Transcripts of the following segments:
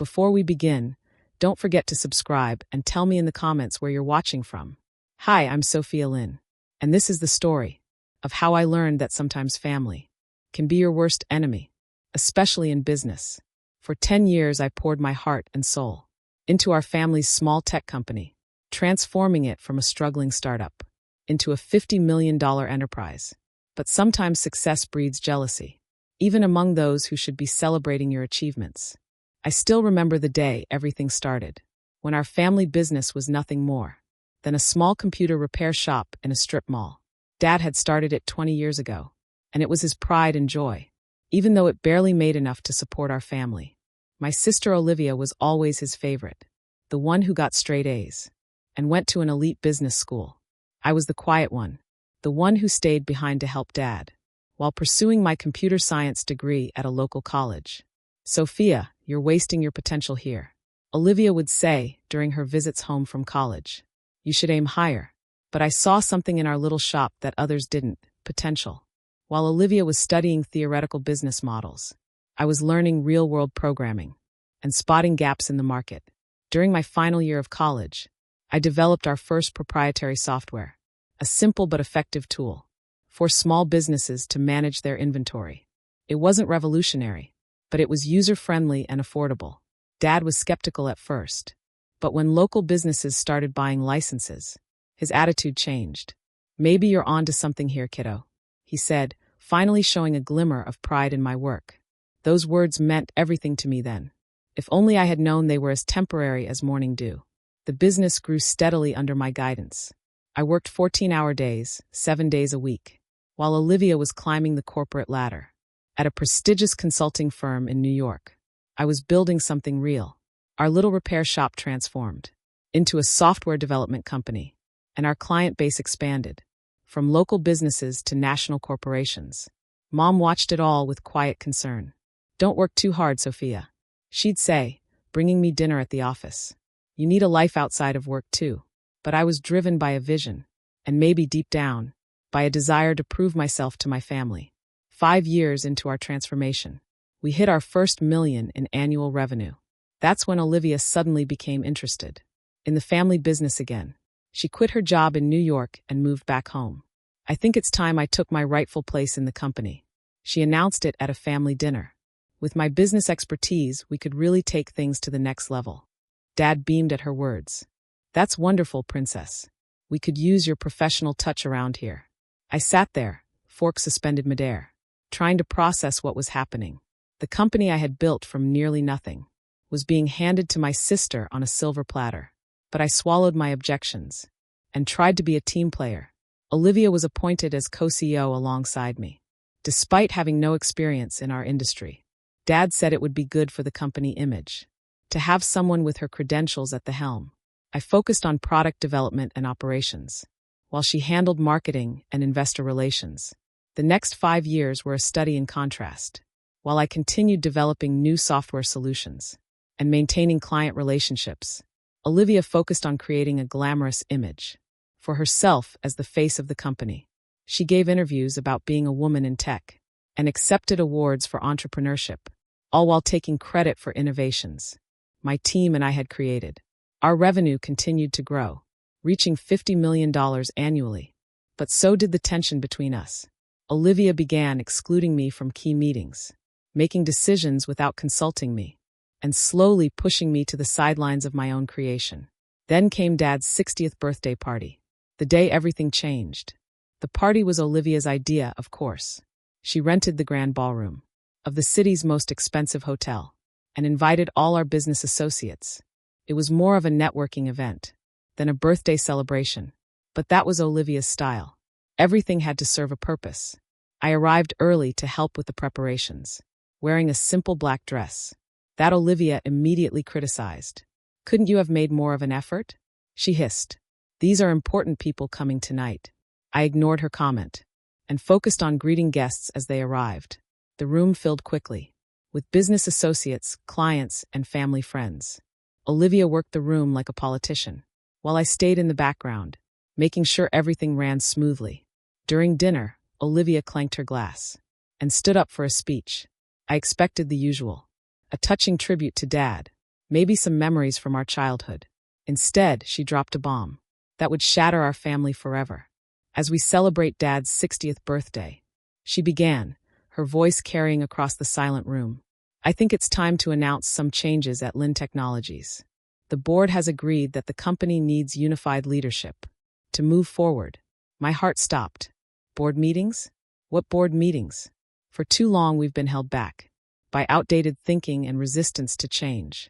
before we begin, don't forget to subscribe and tell me in the comments where you're watching from. Hi, I'm Sophia Lynn, and this is the story of how I learned that sometimes family can be your worst enemy, especially in business. For 10 years, I poured my heart and soul into our family's small tech company, transforming it from a struggling startup into a $50 million enterprise. But sometimes success breeds jealousy, even among those who should be celebrating your achievements. I still remember the day everything started, when our family business was nothing more than a small computer repair shop in a strip mall. Dad had started it 20 years ago, and it was his pride and joy, even though it barely made enough to support our family. My sister Olivia was always his favorite, the one who got straight A's and went to an elite business school. I was the quiet one, the one who stayed behind to help Dad, while pursuing my computer science degree at a local college. "Sophia, you're wasting your potential here," Olivia would say during her visits home from college. "You should aim higher." But I saw something in our little shop that others didn't: potential. While Olivia was studying theoretical business models, I was learning real-world programming and spotting gaps in the market. During my final year of college, I developed our first proprietary software, a simple but effective tool for small businesses to manage their inventory. It wasn't revolutionary, but it was user-friendly and affordable. Dad was skeptical at first, but when local businesses started buying licenses, his attitude changed. "Maybe you're on to something here, kiddo," he said, finally showing a glimmer of pride in my work. Those words meant everything to me then. If only I had known they were as temporary as morning dew. The business grew steadily under my guidance. I worked 14-hour days, 7 days a week, while Olivia was climbing the corporate ladder. At a prestigious consulting firm in New York, I was building something real. Our little repair shop transformed into a software development company, and our client base expanded, from local businesses to national corporations. Mom watched it all with quiet concern. "Don't work too hard, Sophia," she'd say, bringing me dinner at the office. "You need a life outside of work too." But I was driven by a vision, and maybe deep down, by a desire to prove myself to my family. 5 years into our transformation, we hit our first million in annual revenue. That's when Olivia suddenly became interested in the family business again. She quit her job in New York and moved back home. "I think it's time I took my rightful place in the company," she announced it at a family dinner. With my business expertise, we could really take things to the next level. Dad beamed at her words. "That's wonderful, Princess. We could use your professional touch around here." I sat there, fork suspended midair, trying to process what was happening. The company I had built from nearly nothing was being handed to my sister on a silver platter. But I swallowed my objections and tried to be a team player. Olivia was appointed as co-CEO alongside me, despite having no experience in our industry. Dad said it would be good for the company image to have someone with her credentials at the helm. I focused on product development and operations, while she handled marketing and investor relations. The next 5 years were a study in contrast. While I continued developing new software solutions and maintaining client relationships, Olivia focused on creating a glamorous image for herself as the face of the company. She gave interviews about being a woman in tech and accepted awards for entrepreneurship, all while taking credit for innovations my team and I had created. Our revenue continued to grow, reaching $50 million annually. But so did the tension between us. Olivia began excluding me from key meetings, making decisions without consulting me, and slowly pushing me to the sidelines of my own creation. Then came Dad's 60th birthday party, the day everything changed. The party was Olivia's idea, of course. She rented the grand ballroom of the city's most expensive hotel and invited all our business associates. It was more of a networking event than a birthday celebration, but that was Olivia's style. Everything had to serve a purpose. I arrived early to help with the preparations, wearing a simple black dress. That Olivia immediately criticized. "Couldn't you have made more of an effort?" she hissed. "These are important people coming tonight." I ignored her comment and focused on greeting guests as they arrived. The room filled quickly, with business associates, clients, and family friends. Olivia worked the room like a politician, while I stayed in the background, making sure everything ran smoothly. During dinner, Olivia clanked her glass and stood up for a speech. I expected the usual, a touching tribute to Dad, maybe some memories from our childhood. Instead, she dropped a bomb that would shatter our family forever. As we celebrate Dad's 60th birthday, she began, her voice carrying across the silent room. I think it's time to announce some changes at Lin Technologies. The board has agreed that the company needs unified leadership. To move forward, my heart stopped. Board meetings? What board meetings? For too long we've been held back by outdated thinking and resistance to change.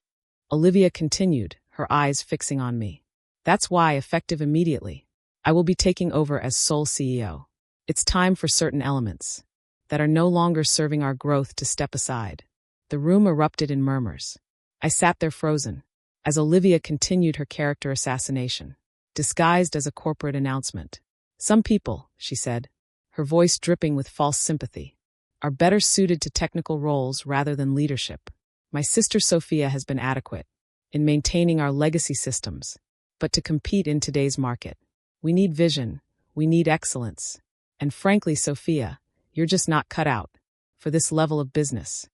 Olivia continued, her eyes fixing on me. That's why, effective immediately, I will be taking over as sole CEO. It's time for certain elements that are no longer serving our growth to step aside. The room erupted in murmurs. I sat there frozen, as Olivia continued her character assassination, disguised as a corporate announcement. Some people, she said, her voice dripping with false sympathy, are better suited to technical roles rather than leadership. My sister Sophia has been adequate in maintaining our legacy systems, but to compete in today's market, we need vision, we need excellence. And frankly, Sophia, you're just not cut out for this level of business.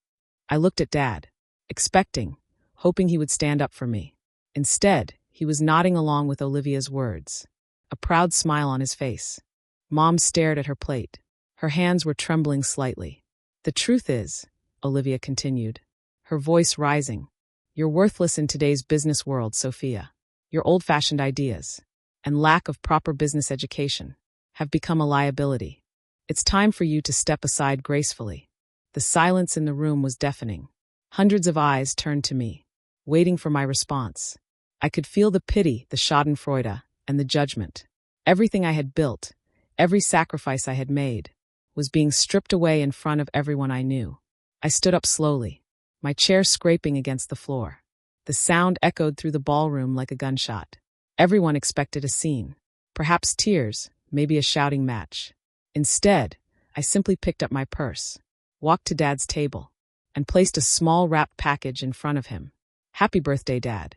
I looked at Dad, expecting, hoping he would stand up for me. Instead, he was nodding along with Olivia's words, a proud smile on his face. Mom stared at her plate. Her hands were trembling slightly. The truth is, Olivia continued, her voice rising, you're worthless in today's business world, Sophia. Your old-fashioned ideas and lack of proper business education have become a liability. It's time for you to step aside gracefully. The silence in the room was deafening. Hundreds of eyes turned to me, waiting for my response. I could feel the pity, the schadenfreude, and the judgment. Everything I had built, every sacrifice I had made, was being stripped away in front of everyone I knew. I stood up slowly, my chair scraping against the floor. The sound echoed through the ballroom like a gunshot. Everyone expected a scene, perhaps tears, maybe a shouting match. Instead, I simply picked up my purse, walked to Dad's table, and placed a small wrapped package in front of him. "Happy birthday, Dad,"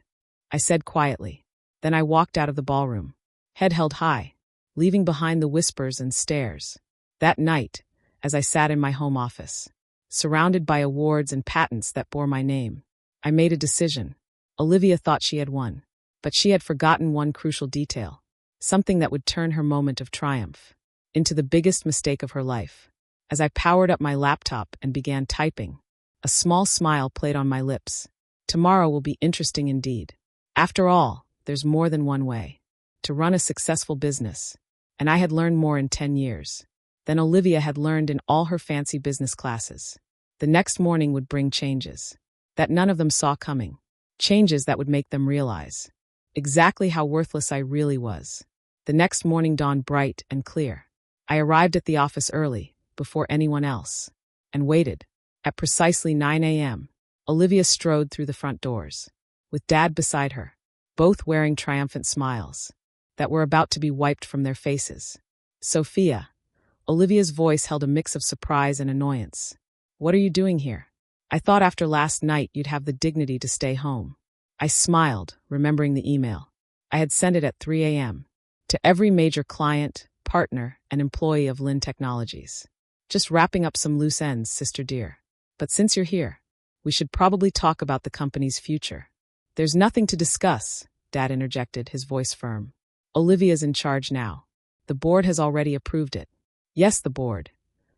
I said quietly. Then I walked out of the ballroom, head held high, leaving behind the whispers and stares. That night, as I sat in my home office, surrounded by awards and patents that bore my name, I made a decision. Olivia thought she had won, but she had forgotten one crucial detail, something that would turn her moment of triumph into the biggest mistake of her life. As I powered up my laptop and began typing, a small smile played on my lips. Tomorrow will be interesting indeed. After all, there's more than one way to run a successful business, and I had learned more in 10 years than Olivia had learned in all her fancy business classes. The next morning would bring changes that none of them saw coming, changes that would make them realize exactly how worthless I really was. The next morning dawned bright and clear. I arrived at the office early, before anyone else, and waited. At precisely 9 a.m., Olivia strode through the front doors, with Dad beside her, both wearing triumphant smiles that were about to be wiped from their faces. "Sophia," Olivia's voice held a mix of surprise and annoyance. "What are you doing here? I thought after last night you'd have the dignity to stay home." I smiled, remembering the email. I had sent it at 3 a.m. to every major client, partner, and employee of Lin Technologies. "Just wrapping up some loose ends, sister dear. But since you're here, we should probably talk about the company's future." "There's nothing to discuss," Dad interjected, his voice firm. "Olivia's in charge now. The board has already approved it." "Yes, the board,"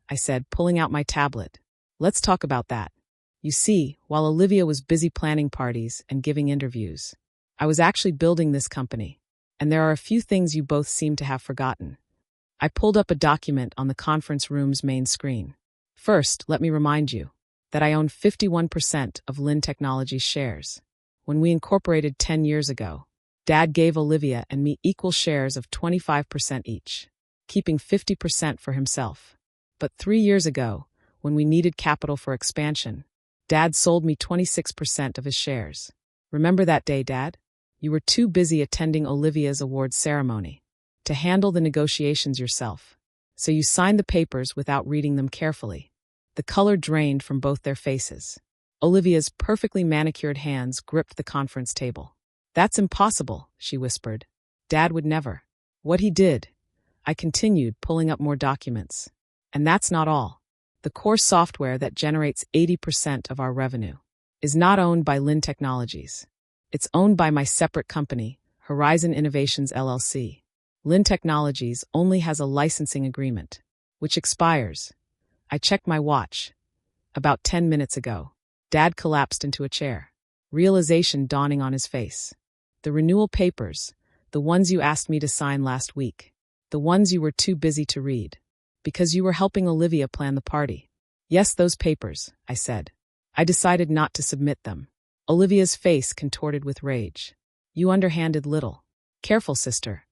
I said, pulling out my tablet. "Let's talk about that." You see, while Olivia was busy planning parties and giving interviews, I was actually building this company, and there are a few things you both seem to have forgotten. I pulled up a document on the conference room's main screen. First, let me remind you that I own 51% of Lin Technologies shares. When we incorporated 10 years ago, Dad gave Olivia and me equal shares of 25% each, keeping 50% for himself. But 3 years ago, when we needed capital for expansion, Dad sold me 26% of his shares. Remember that day, Dad? You were too busy attending Olivia's awards ceremony to handle the negotiations yourself, so you signed the papers without reading them carefully. The color drained from both their faces. Olivia's perfectly manicured hands gripped the conference table. "That's impossible," she whispered. "Dad would never." "What he did," I continued, pulling up more documents. "And that's not all. The core software that generates 80% of our revenue. is not owned by Lynn Technologies. It's owned by my separate company, Horizon Innovations LLC. Lynn Technologies only has a licensing agreement, which expires. I checked my watch. About 10 minutes ago. Dad collapsed into a chair. Realization dawning on his face. The renewal papers, the ones you asked me to sign last week. The ones you were too busy to read. Because you were helping Olivia plan the party. Yes, those papers, I said. I decided not to submit them. Olivia's face contorted with rage. You underhanded little. Careful, sister.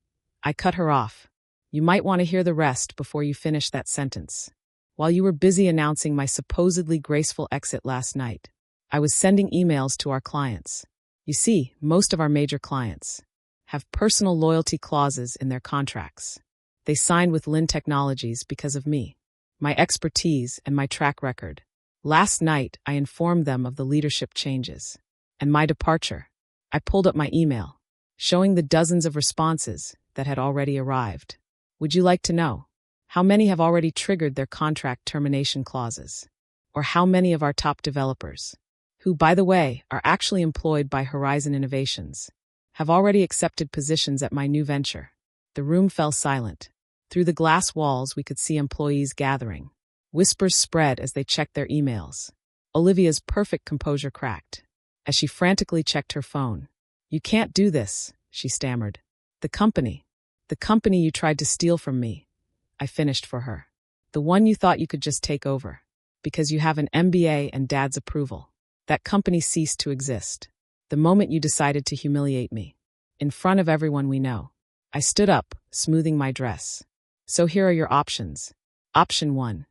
I cut her off. You might want to hear the rest before you finish that sentence. While you were busy announcing my supposedly graceful exit last night, I was sending emails to our clients. You see, most of our major clients have personal loyalty clauses in their contracts. They signed with Lynn Technologies because of me, my expertise, and my track record. Last night, I informed them of the leadership changes and my departure. I pulled up my email, showing the dozens of responses that had already arrived. Would you like to know how many have already triggered their contract termination clauses? Or how many of our top developers, who, by the way, are actually employed by Horizon Innovations, have already accepted positions at my new venture? The room fell silent. Through the glass walls, we could see employees gathering. Whispers spread as they checked their emails. Olivia's perfect composure cracked as she frantically checked her phone. You can't do this, she stammered. The company you tried to steal from me, I finished for her. The one you thought you could just take over. Because you have an MBA and Dad's approval. That company ceased to exist. The moment you decided to humiliate me. In front of everyone we know. I stood up, smoothing my dress. So here are your options. Option 1.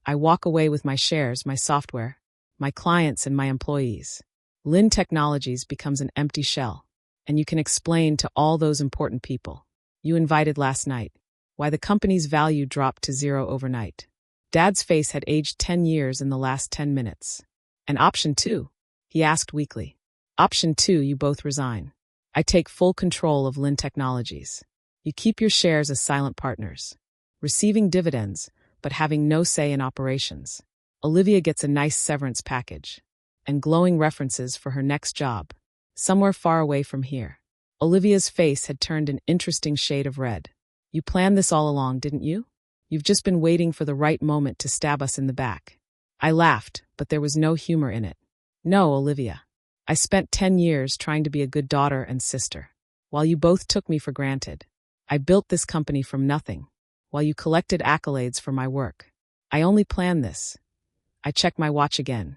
I walk away with my shares, my software, my clients, and my employees. Lynn Technologies becomes an empty shell. And you can explain to all those important people you invited last night why the company's value dropped to zero overnight. Dad's face had aged 10 years in the last 10 minutes. And option 2? He asked weakly. Option 2, you both resign. I take full control of Lynn Technologies. You keep your shares as silent partners, receiving dividends, but having no say in operations. Olivia gets a nice severance package and glowing references for her next job, somewhere far away from here. Olivia's face had turned an interesting shade of red. You planned this all along, didn't you? You've just been waiting for the right moment to stab us in the back. I laughed, but there was no humor in it. No, Olivia. I spent 10 years trying to be a good daughter and sister, while you both took me for granted. I built this company from nothing, while you collected accolades for my work. I only planned this. I checked my watch again,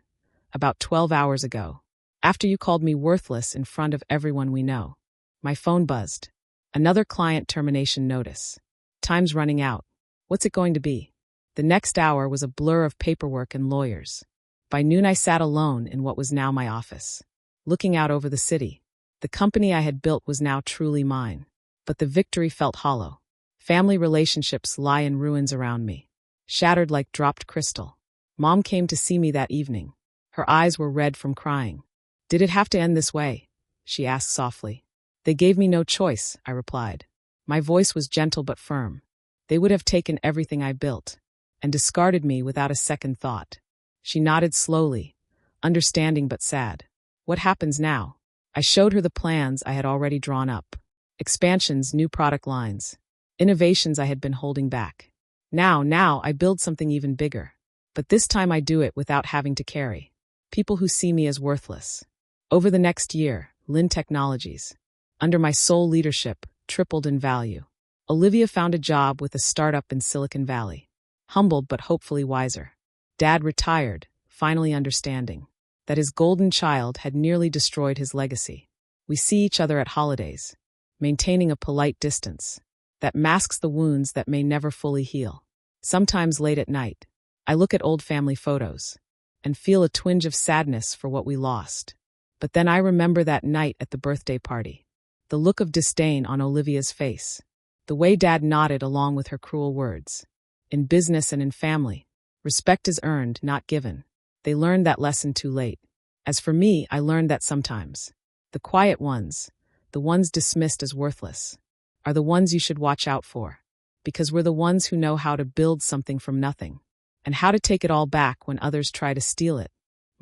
about 12 hours ago, after you called me worthless in front of everyone we know. My phone buzzed. Another client termination notice. Time's running out. What's it going to be? The next hour was a blur of paperwork and lawyers. By noon I sat alone in what was now my office, looking out over the city. The company I had built was now truly mine. But the victory felt hollow. Family relationships lie in ruins around me, shattered like dropped crystal. Mom came to see me that evening. Her eyes were red from crying. Did it have to end this way? She asked softly. They gave me no choice, I replied. My voice was gentle but firm. They would have taken everything I built and discarded me without a second thought. She nodded slowly, understanding but sad. What happens now? I showed her the plans I had already drawn up. Expansions, new product lines, innovations I had been holding back. Now I build something even bigger. But this time I do it without having to carry people who see me as worthless. Over the next year, Lynn Technologies, under my sole leadership, tripled in value. Olivia found a job with a startup in Silicon Valley. Humbled but hopefully wiser. Dad retired, finally understanding that his golden child had nearly destroyed his legacy. We see each other at holidays, maintaining a polite distance that masks the wounds that may never fully heal. Sometimes late at night, I look at old family photos and feel a twinge of sadness for what we lost. But then I remember that night at the birthday party. The look of disdain on Olivia's face. The way Dad nodded along with her cruel words. In business and in family, respect is earned, not given. They learned that lesson too late. As for me, I learned that sometimes the quiet ones, the ones dismissed as worthless, are the ones you should watch out for. Because we're the ones who know how to build something from nothing, and how to take it all back when others try to steal it.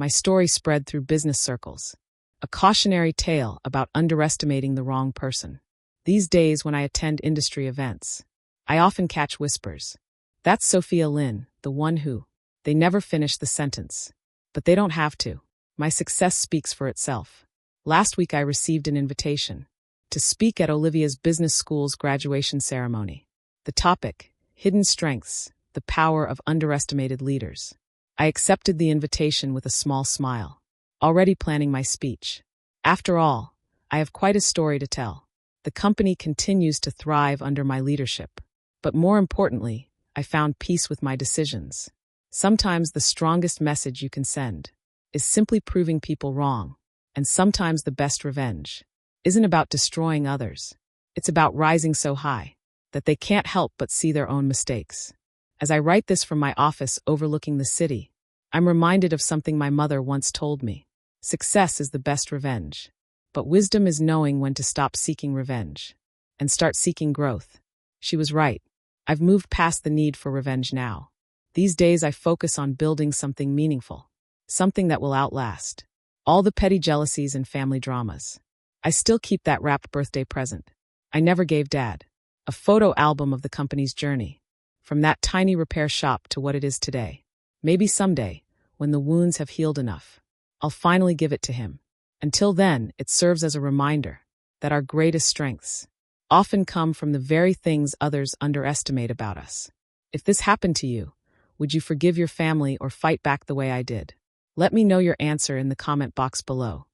My story spread through business circles. A cautionary tale about underestimating the wrong person. These days, when I attend industry events, I often catch whispers. That's Sophia Lynn, the one who. They never finish the sentence. But they don't have to. My success speaks for itself. Last week I received an invitation to speak at Olivia's business school's graduation ceremony. The topic, Hidden Strengths, the Power of Underestimated Leaders. I accepted the invitation with a small smile, already planning my speech. After all, I have quite a story to tell. The company continues to thrive under my leadership. But more importantly, I found peace with my decisions. Sometimes the strongest message you can send is simply proving people wrong, and sometimes the best revenge isn't about destroying others. It's about rising so high that they can't help but see their own mistakes. As I write this from my office overlooking the city, I'm reminded of something my mother once told me. Success is the best revenge, but wisdom is knowing when to stop seeking revenge and start seeking growth. She was right. I've moved past the need for revenge now. These days I focus on building something meaningful, something that will outlast all the petty jealousies and family dramas. I still keep that wrapped birthday present I never gave Dad, a photo album of the company's journey, from that tiny repair shop to what it is today. Maybe someday, when the wounds have healed enough, I'll finally give it to him. Until then, it serves as a reminder that our greatest strengths often come from the very things others underestimate about us. If this happened to you, would you forgive your family or fight back the way I did? Let me know your answer in the comment box below.